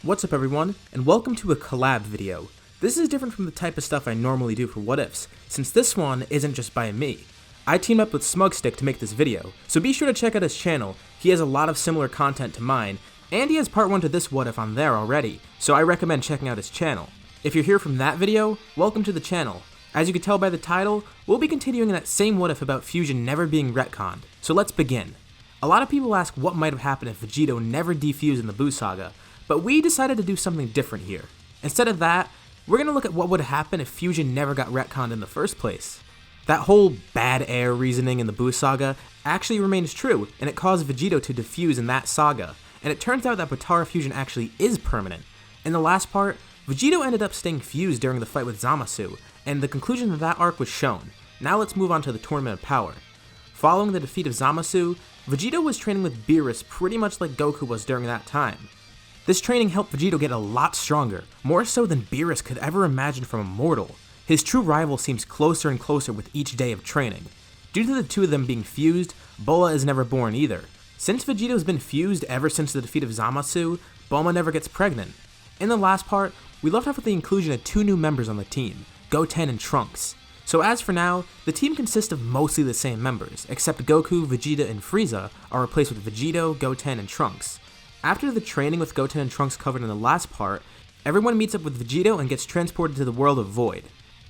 What's up everyone, and welcome to a collab video. This is different from the type of stuff I normally do for What Ifs, since this one isn't just by me. I teamed up with Smugstick to make this video, so be sure to check out his channel. He has a lot of similar content to mine, and he has part 1 to this What If on there already, so I recommend checking out his channel. If you're here from that video, welcome to the channel. As you can tell by the title, we'll be continuing that same What If about Fusion never being retconned, so let's begin. A lot of people ask what might have happened if Vegito never defused in the Buu Saga, but we decided to do something different here. Instead of that, we're going to look at what would happen if Fusion never got retconned in the first place. That whole bad air reasoning in the Buu Saga actually remains true, and it caused Vegito to defuse in that saga, and it turns out that Potara fusion actually is permanent. In the last part, Vegito ended up staying fused during the fight with Zamasu, and the conclusion of that arc was shown. Now let's move on to the Tournament of Power. Following the defeat of Zamasu, Vegito was training with Beerus pretty much like Goku was during that time. This training helped Vegito get a lot stronger, more so than Beerus could ever imagine from a mortal. His true rival seems closer and closer with each day of training. Due to the two of them being fused, Bulma is never born either. Since Vegito's been fused ever since the defeat of Zamasu, Bulma never gets pregnant. In the last part, we left off with the inclusion of 2 new members on the team, Goten and Trunks. So as for now, the team consists of mostly the same members, except Goku, Vegeta, and Frieza are replaced with Vegito, Goten, and Trunks. After the training with Goten and Trunks covered in the last part, everyone meets up with Vegito and gets transported to the world of Void.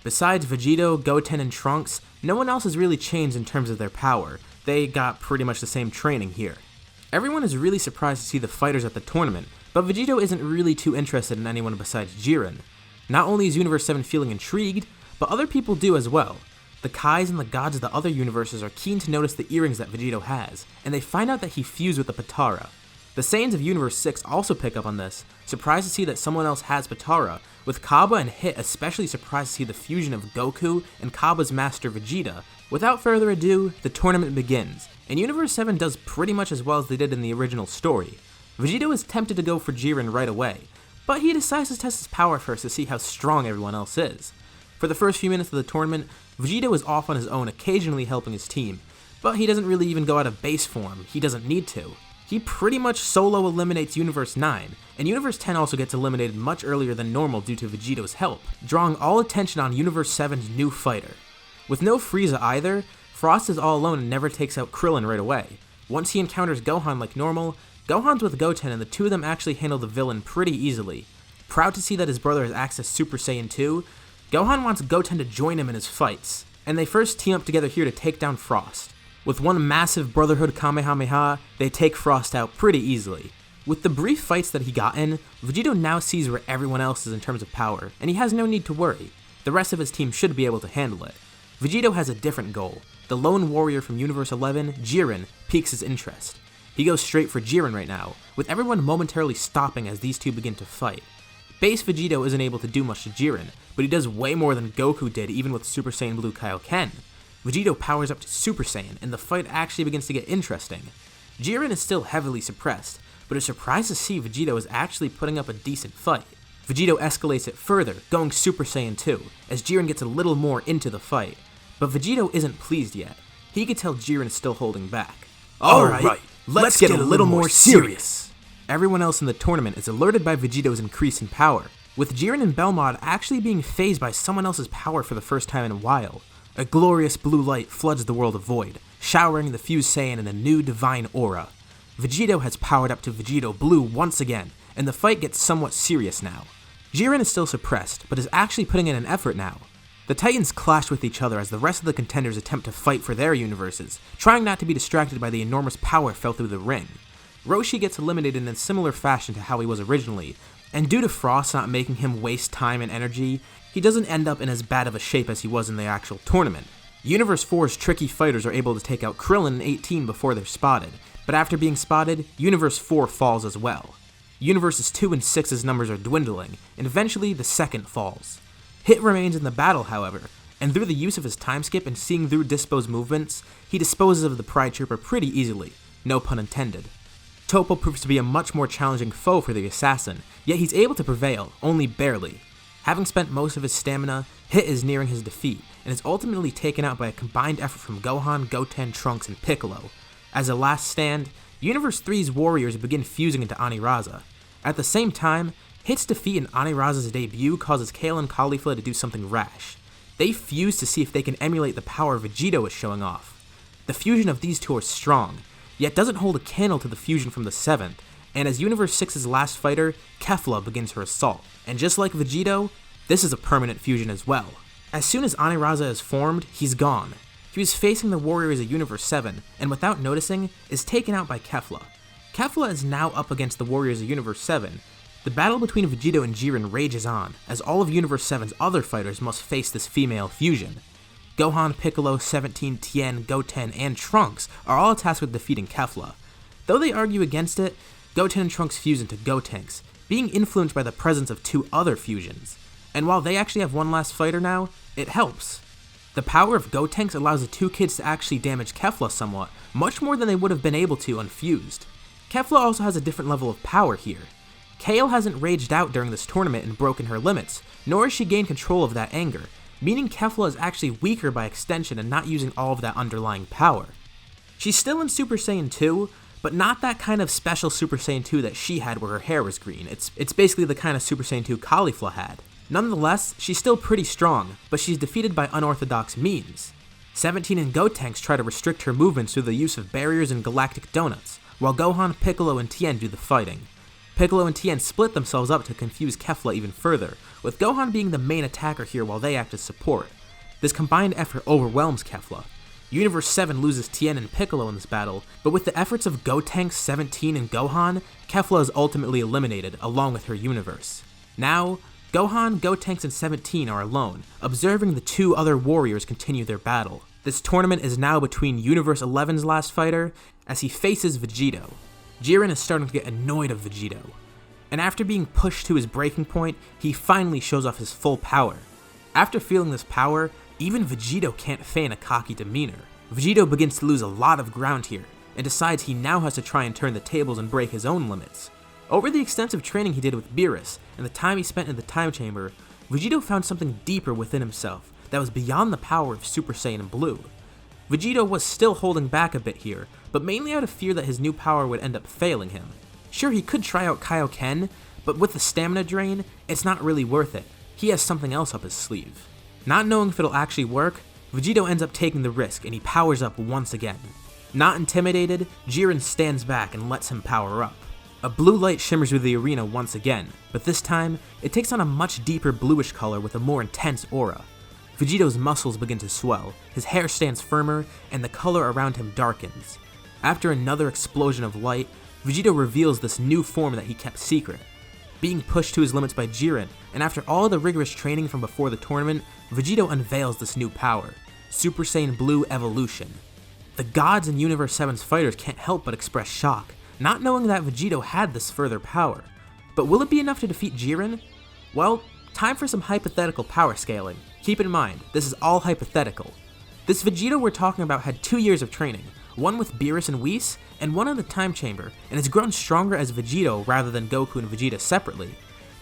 Besides Vegito, Goten, and Trunks, no one else has really changed in terms of their power. They got pretty much the same training here. Everyone is really surprised to see the fighters at the tournament, but Vegito isn't really too interested in anyone besides Jiren. Not only is Universe 7 feeling intrigued, but other people do as well. The Kais and the gods of the other universes are keen to notice the earrings that Vegito has, and they find out that he fused with the Potara. The Saiyans of Universe 6 also pick up on this, surprised to see that someone else has Potara, with Cabba and Hit especially surprised to see the fusion of Goku and Cabba's master Vegeta. Without further ado, the tournament begins, and Universe 7 does pretty much as well as they did in the original story. Vegito is tempted to go for Jiren right away, but he decides to test his power first to see how strong everyone else is. For the first few minutes of the tournament, Vegito is off on his own, occasionally helping his team, but he doesn't really even go out of base form. He doesn't need to. He pretty much solo eliminates Universe 9, and Universe 10 also gets eliminated much earlier than normal due to Vegito's help, drawing all attention on Universe 7's new fighter. With no Frieza either, Frost is all alone and never takes out Krillin right away. Once he encounters Gohan like normal, Gohan's with Goten and the two of them actually handle the villain pretty easily. Proud to see that his brother has accessed Super Saiyan 2, Gohan wants Goten to join him in his fights, and they first team up together here to take down Frost. With one massive Brotherhood Kamehameha, they take Frost out pretty easily. With the brief fights that he got in, Vegito now sees where everyone else is in terms of power, and he has no need to worry. The rest of his team should be able to handle it. Vegito has a different goal. The lone warrior from Universe 11, Jiren, piques his interest. He goes straight for Jiren right now, with everyone momentarily stopping as these two begin to fight. Base Vegito isn't able to do much to Jiren, but he does way more than Goku did even with Super Saiyan Blue Kaioken. Vegito powers up to Super Saiyan, and the fight actually begins to get interesting. Jiren is still heavily suppressed, but is surprised to see Vegito is actually putting up a decent fight. Vegito escalates it further, going Super Saiyan 2, as Jiren gets a little more into the fight. But Vegito isn't pleased yet. He can tell Jiren is still holding back. Alright, let's get a little more serious. Everyone else in the tournament is alerted by Vegito's increase in power, with Jiren and Belmod actually being phased by someone else's power for the first time in a while. A glorious blue light floods the world of Void, showering the fused Saiyan in a new divine aura. Vegito has powered up to Vegito Blue once again, and the fight gets somewhat serious now. Jiren is still suppressed, but is actually putting in an effort now. The Titans clash with each other as the rest of the contenders attempt to fight for their universes, trying not to be distracted by the enormous power felt through the ring. Roshi gets eliminated in a similar fashion to how he was originally, and due to Frost not making him waste time and energy, he doesn't end up in as bad of a shape as he was in the actual tournament. Universe 4's tricky fighters are able to take out Krillin and 18 before they're spotted, but after being spotted, Universe 4 falls as well. Universes 2 and 6's numbers are dwindling, and eventually the second falls. Hit remains in the battle, however, and through the use of his time skip and seeing through Dispo's movements, he disposes of the Pride Trooper pretty easily, no pun intended. Toppo proves to be a much more challenging foe for the assassin, yet he's able to prevail, only barely. Having spent most of his stamina, Hit is nearing his defeat, and is ultimately taken out by a combined effort from Gohan, Goten, Trunks, and Piccolo. As a last stand, Universe 3's warriors begin fusing into Aniraza. At the same time, Hit's defeat in Aniraza's debut causes Kale and Caulifla to do something rash. They fuse to see if they can emulate the power Vegito is showing off. The fusion of these two are strong, yet doesn't hold a candle to the fusion from the 7th, and as Universe 6's last fighter, Kefla begins her assault. And just like Vegito, this is a permanent fusion as well. As soon as Aniraza is formed, he's gone. He was facing the Warriors of Universe 7, and without noticing, is taken out by Kefla. Kefla is now up against the Warriors of Universe 7. The battle between Vegito and Jiren rages on, as all of Universe 7's other fighters must face this female fusion. Gohan, Piccolo, 17, Tien, Goten, and Trunks are all tasked with defeating Kefla. Though they argue against it, Goten and Trunks fuse into Gotenks, being influenced by the presence of 2 other fusions. And while they actually have one last fighter now, it helps. The power of Gotenks allows the 2 kids to actually damage Kefla somewhat, much more than they would have been able to unfused. Kefla also has a different level of power here. Kale hasn't raged out during this tournament and broken her limits, nor has she gained control of that anger, meaning Kefla is actually weaker by extension and not using all of that underlying power. She's still in Super Saiyan 2, but not that kind of special Super Saiyan 2 that she had where her hair was green. It's basically the kind of Super Saiyan 2 Caulifla had. Nonetheless, she's still pretty strong, but she's defeated by unorthodox means. 17 and Gotenks try to restrict her movements through the use of barriers and galactic donuts, while Gohan, Piccolo, and Tien do the fighting. Piccolo and Tien split themselves up to confuse Kefla even further, with Gohan being the main attacker here while they act as support. This combined effort overwhelms Kefla. Universe 7 loses Tien and Piccolo in this battle, but with the efforts of Gotenks, 17, and Gohan, Kefla is ultimately eliminated, along with her universe. Now, Gohan, Gotenks, and 17 are alone, observing the 2 other warriors continue their battle. This tournament is now between Universe 11's last fighter, as he faces Vegito. Jiren is starting to get annoyed of Vegito, and after being pushed to his breaking point, he finally shows off his full power. After feeling this power, even Vegito can't feign a cocky demeanor. Vegito begins to lose a lot of ground here, and decides he now has to try and turn the tables and break his own limits. Over the extensive training he did with Beerus, and the time he spent in the Time Chamber, Vegito found something deeper within himself that was beyond the power of Super Saiyan Blue. Vegito was still holding back a bit here, but mainly out of fear that his new power would end up failing him. Sure, he could try out Kaioken, but with the stamina drain, it's not really worth it. He has something else up his sleeve. Not knowing if it'll actually work, Vegito ends up taking the risk and he powers up once again. Not intimidated, Jiren stands back and lets him power up. A blue light shimmers through the arena once again, but this time, it takes on a much deeper bluish color with a more intense aura. Vegito's muscles begin to swell, his hair stands firmer, and the color around him darkens. After another explosion of light, Vegito reveals this new form that he kept secret. Being pushed to his limits by Jiren, and after all the rigorous training from before the tournament, Vegito unveils this new power, Super Saiyan Blue Evolution. The gods and Universe 7's fighters can't help but express shock, not knowing that Vegito had this further power. But will it be enough to defeat Jiren? Well, time for some hypothetical power scaling. Keep in mind, this is all hypothetical. This Vegito we're talking about had 2 years of training, one with Beerus and Whis, and one in the Time Chamber, and has grown stronger as Vegito rather than Goku and Vegeta separately.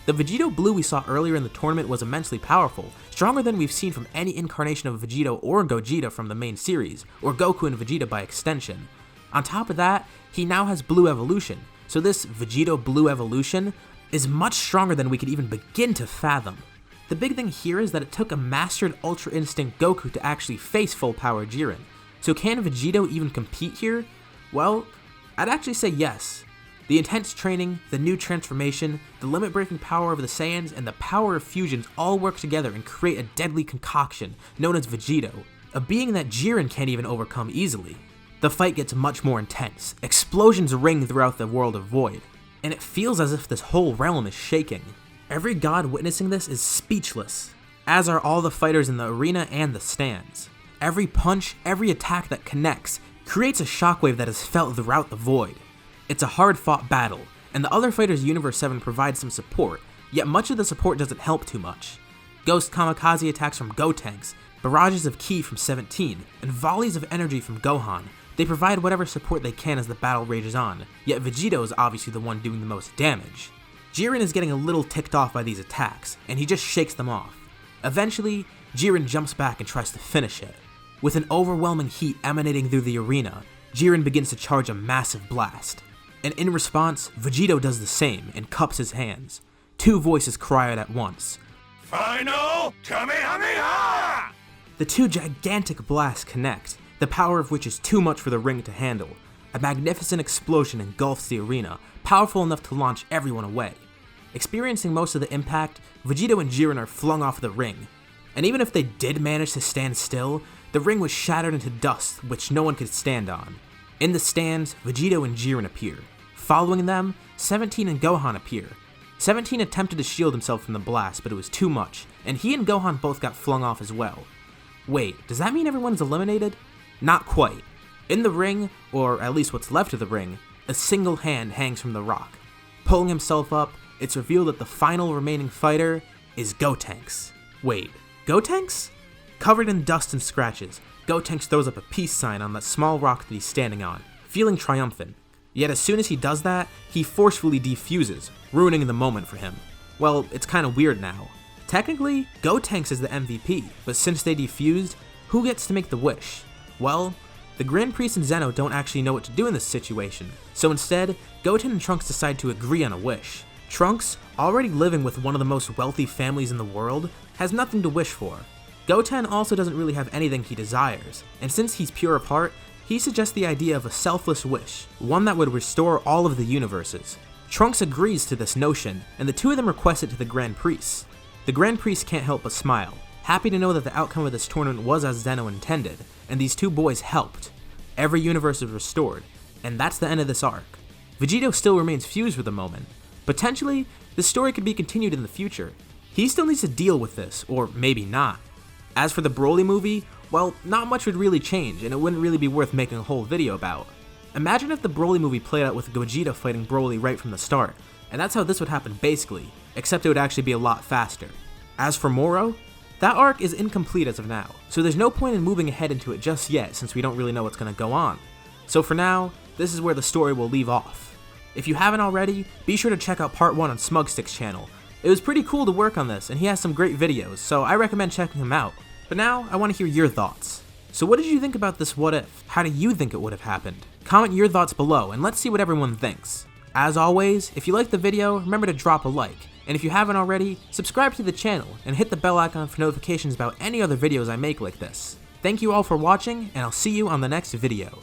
The Vegito Blue we saw earlier in the tournament was immensely powerful, stronger than we've seen from any incarnation of Vegito or Gogeta from the main series, or Goku and Vegeta by extension. On top of that, he now has Blue Evolution, so this Vegito Blue Evolution is much stronger than we could even begin to fathom. The big thing here is that it took a mastered Ultra Instinct Goku to actually face full power Jiren. So can Vegito even compete here? Well, I'd actually say yes. The intense training, the new transformation, the limit-breaking power of the Saiyans, and the power of fusions all work together and create a deadly concoction known as Vegito, a being that Jiren can't even overcome easily. The fight gets much more intense, explosions ring throughout the world of Void, and it feels as if this whole realm is shaking. Every god witnessing this is speechless, as are all the fighters in the arena and the stands. Every punch, every attack that connects, creates a shockwave that is felt throughout the Void. It's a hard-fought battle, and the other fighters Universe 7 provides some support, yet much of the support doesn't help too much. Ghost kamikaze attacks from Gotenks, barrages of ki from 17, and volleys of energy from Gohan. They provide whatever support they can as the battle rages on, yet Vegito is obviously the one doing the most damage. Jiren is getting a little ticked off by these attacks, and he just shakes them off. Eventually, Jiren jumps back and tries to finish it. With an overwhelming heat emanating through the arena, Jiren begins to charge a massive blast. And in response, Vegito does the same and cups his hands. Two voices cry out at once. Final Kamehameha! The two gigantic blasts connect, the power of which is too much for the ring to handle. A magnificent explosion engulfs the arena, powerful enough to launch everyone away. Experiencing most of the impact, Vegito and Jiren are flung off the ring. And even if they did manage to stand still, the ring was shattered into dust which no one could stand on. In the stands, Vegito and Jiren appear. Following them, 17 and Gohan appear. 17 attempted to shield himself from the blast, but it was too much, and he and Gohan both got flung off as well. Wait, does that mean everyone's eliminated? Not quite. In the ring, or at least what's left of the ring, a single hand hangs from the rock. Pulling himself up, it's revealed that the final remaining fighter is Gotenks. Wait, Gotenks? Covered in dust and scratches, Gotenks throws up a peace sign on that small rock that he's standing on, feeling triumphant. Yet as soon as he does that, he forcefully defuses, ruining the moment for him. Well, it's kinda weird now. Technically, Gotenks is the MVP, but since they defused, who gets to make the wish? Well, the Grand Priest and Zeno don't actually know what to do in this situation, so instead, Goten and Trunks decide to agree on a wish. Trunks, already living with one of the most wealthy families in the world, has nothing to wish for. Goten also doesn't really have anything he desires, and since he's pure of heart, he suggests the idea of a selfless wish, one that would restore all of the universes. Trunks agrees to this notion, and the two of them request it to the Grand Priest. The Grand Priest can't help but smile, happy to know that the outcome of this tournament was as Zeno intended, and these two boys helped. Every universe is restored, and that's the end of this arc. Vegito still remains fused for the moment. Potentially, this story could be continued in the future. He still needs to deal with this, or maybe not. As for the Broly movie, well, not much would really change, and it wouldn't really be worth making a whole video about. Imagine if the Broly movie played out with Gogeta fighting Broly right from the start, and that's how this would happen basically, except it would actually be a lot faster. As for Moro, that arc is incomplete as of now, so there's no point in moving ahead into it just yet since we don't really know what's going to go on. So for now, this is where the story will leave off. If you haven't already, be sure to check out part 1 on Smugstick's channel. It was pretty cool to work on this, and he has some great videos, so I recommend checking him out. But now, I want to hear your thoughts. So what did you think about this what if? How do you think it would have happened? Comment your thoughts below, and let's see what everyone thinks. As always, if you liked the video, remember to drop a like. And if you haven't already, subscribe to the channel and hit the bell icon for notifications about any other videos I make like this. Thank you all for watching, and I'll see you on the next video.